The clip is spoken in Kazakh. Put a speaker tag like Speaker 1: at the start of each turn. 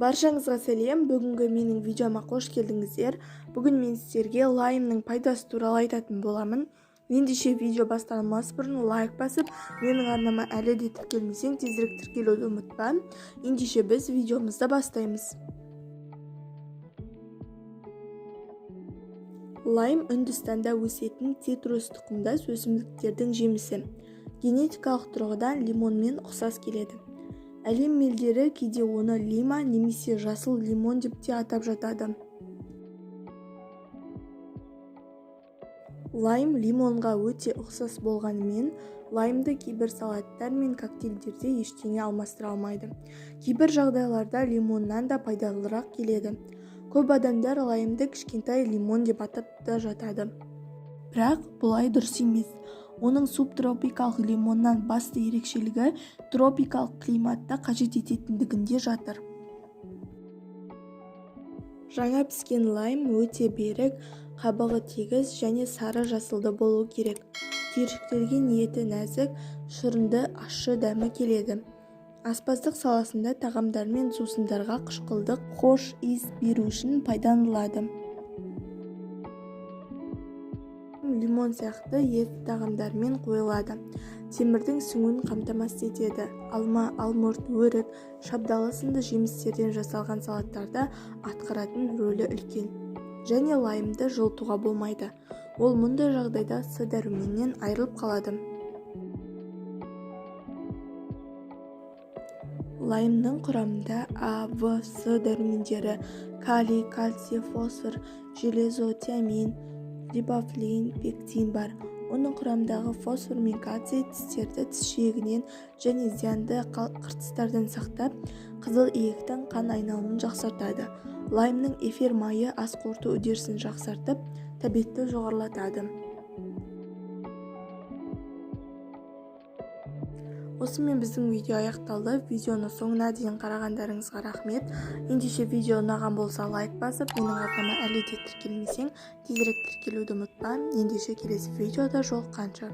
Speaker 1: Баршаңызға сәлем. Бүгінгі менің видеома қош келдіңіздер. Бүгін мен сіздерге лаймның пайдасы туралы айтатын боламын. Ендеше видео басталмас бұрын лайк басып, менің арнама әлі де тіркелмесең, тезірек тіркелуді ұмытпа. Ендеше біз видеомызды бастаймыз. Лайм Үндістанда өсетін цитрус тұқымдас өсімдіктердің жемісі. Генетикалық тұрғыдан лимонмен ұқсас келеді. Әлем елдері кейде оны лима немесе жасыл лимон деп те атап жатады. Лайм лимонға өте ұқсас болғанымен, лаймды кейбір салаттар мен коктейльдерде ештеңе алмастыра алмайды. Кейбір жағдайларда лимоннан да пайдалырақ келеді. Көп адамдар лаймды кішкентай лимон деп атап та жатады. Бірақ бұлай дұрыс емес. Оның субтропикалық лимоннан басты ерекшелігі тропикалық климатта қажет ететіндігінде жатыр. Жаңа піскен лайм өте берік, қабығы тегіс және сары жасылды болу керек. Түйіршіктелген еті нәзік, шырынды ащы дәмі келеді. Аспаздық саласында тағамдар мен сусындарға қышқылдық хош иіс беру үшін пайдаланылады. Лимон сияқты етті тағамдармен қойылады. Темірдің сіңуін қамтамасыз етеді. Алма, алмұрт, өрік, шабдалы сынды жемістерден жасалған салаттарда атқаратын рөлі үлкен. Және лаймды жылытуға болмайды. Ол мұндай жағдайда С дәруменінен айырылып қалады. Лаймның құрамында А, В, С дәрумендері, калий, кальций, фосфор, железо, тиамин, рибофлавин, пектин бар. Оның құрамдағы фосфор мен кальций тістерді тіс жиегінен және зиянды қыртыстардан сақтап, қызыл иектің қан айналымын жақсартады. Лаймның эфир майы ас қорыту үдерісін жақсартып, тәбетті жоғарылатады. Осымен біздің видео аяқталды. Видеоны соңына дейін қарағандарыңызға рахмет. Ендеше видео ұнаған болса лайк басып, менің арнама әлі де тіркелмесең, тезірек тіркелуді ұмытпа. Ендеше келесі видеода жолыққанша.